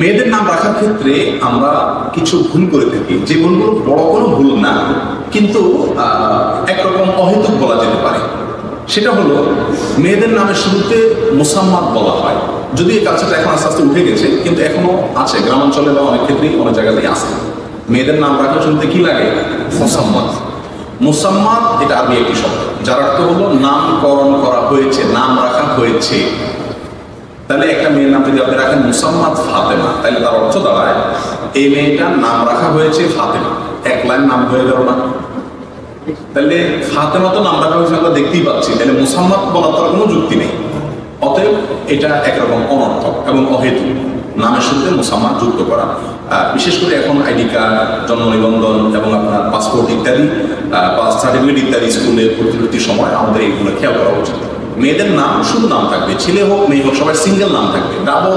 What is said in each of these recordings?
মেয়েদের নাম রাখার ক্ষেত্রে আমরা কিছু ভুল করে থাকি, যে ভুলগুলো বড় কোনো ভুল না, কিন্তু একরকম অহেতুক বলা যেতে পারে। সেটা হলো মেয়েদের নামের শুরুতে মুসাম্মাত বলা হয়। যদি এই কালচারটা এখন আস্তে আস্তে উঠে গেছে, কিন্তু এখনো আছে গ্রামাঞ্চলে বা অনেক ক্ষেত্রেই অনেক জায়গাতেই আছে। মেয়েদের নাম রাখার শুরুতে কি লাগে? মুসাম্মাত। মুসাম্মাত এটা আরবি একটি শব্দ, যার অর্থ হলো নামকরণ করা হয়েছে, নাম রাখা হয়েছে। তাহলে একটা মেয়ের নাম যদি আপনি রাখেন মুসাম্মাত ফাতেমা, তাহলে তার অর্থ দাঁড়ায় এই মেয়েটার নাম রাখা হয়েছে ফাতেমা। এক লাইন নাম হয়ে গেল না? তাহলে ফাতেমা তো নাম রাখা হয়েছে আমরা দেখতেই পাচ্ছি, তাহলে মুসাম্মাত বলার তার কোনো যুক্তি নেই। অতএব এটা একরকম অনর্থক এবং অহেতুক নামের শুরুতে মুসাম্মাত যুক্ত করা। বিশেষ করে এখন আইডি কার্ড, জন্ম নিবন্ধন এবং আপনার পাসপোর্ট ইত্যাদি, বার্থ সার্টিফিকেট ইত্যাদি স্কুলে ভর্তির সময় আমাদের এইগুলো খেয়াল করা উচিত। মেয়েদের নাম শুধু নাম থাকবে, ছেলে হোক মেয়ে হোক সবাই সিঙ্গেল নাম থাকবে। ডাবল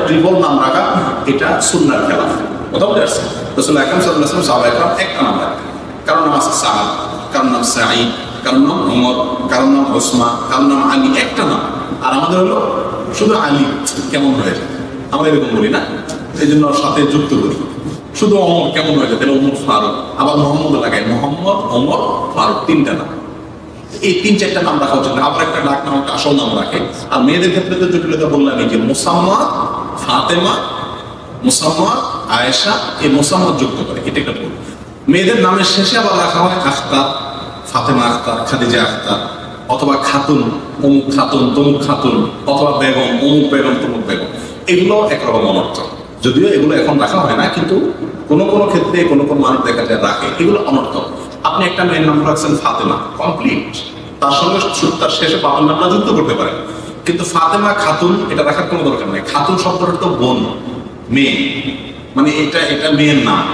ট্রিপল নাম রাখা এটা সুন্নাহর খেলাফ। কথা বলতে আসছে রাসূলুল্লাহ আকরাম সাল্লাল্লাহু আলাইহি ওয়াসাল্লাম সাহাবায়ে কেরাম একটা নাম রাখতেন। কারোর নাম আছে সাআদ, কারোর নাম সাঈদ, কারোর নাম ওমর, কারোর নাম ওসমান, কারোর নাম আলী, একটা নাম। আর আমাদের হলো শুধু আলী, কেমন হয়ে যায়? আমরা এরকম বলি না, এই জন্য সাথে যুক্ত করি। শুধু অমর কেমন হয়ে যায়? তাহলে ওমর ফারুক, আবার মোহাম্মদ লাগাই, মোহাম্মদ, ওমর, ফারুক, তিনটা নাম। এই তিন চারটা নাম রাখা উচিত না। আবার একটা ডাক নাম, একটা আসল নাম রাখে। আর মেয়েদের ক্ষেত্রে তো জটিলতা বললাম, এই যে মুসাম্মাত ফাতেমা, মুসাম্মাত আয়েশা, এই মুসাম্মাত যুক্ত করে, এটা একটা ভুল। মেয়েদের নামের শেষে আবার রাখা হয় আখতার, ফাতেমা আখতার, খাদিজা আখতার, অথবা খাতুন, অমুক খাতুন, তমুক খাতুন, অথবা বেগম, অমুক বেগম, তমুক বেগম। এগুলো একরকম অনর্থক। যদিও এগুলো এখন রাখা হয় না, কিন্তু কোনো কোনো ক্ষেত্রে কোনো কোনো মানুষ দেখা যায় রাখে, এগুলো অনর্থক। আপনি একটা মেয়ের নাম রাখছেন ফাতেমা, কমপ্লিট, তার সঙ্গে তার শেষে বাবার নামটা যুক্ত করতে পারেন, কিন্তু ফাতেমা খাতুন এটা রাখার কোনো দরকার নেই। খাতুন শব্দটা তো বোন, মেয়ে, মানে এটা মেয়ের নাম,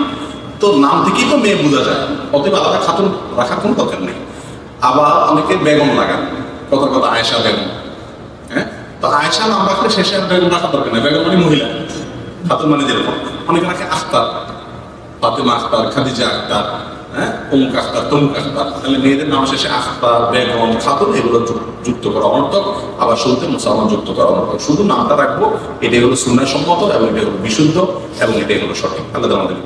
তো নাম থেকেই তো মেয়ে বোঝা যায়। অতএব আলাদা খাতুন রাখার কোনো দরকার নেই। আবার অনেকে বেগম লাগান, কথা কথা আয়েশা বেগম। হ্যাঁ, তো আয়েশা নাম রাখলে শেষে বেগম রাখার দরকার নেই, বেগম মানে মহিলা, খাতুন মানে যেরকম। অনেকে রাখে আখতার, ফাতেমা আখতার, খাদিজা আখতার, হ্যাঁ, অমুক আখতার, তমুক আখতার। তাহলে মেয়েদের নাম শেষে আখতার, বেগম, খাতুন এগুলো যুক্ত করা অনর্থক। আবার শুরুতে মুসালমান যুক্ত করা অনর্থক। শুধু নামটা রাখবো, এটাই হলো সুন্নাহ সম্মত এবং এটাই হলো বিশুদ্ধ এবং এটাই হলো সঠিক। আল্লাহ আমাদের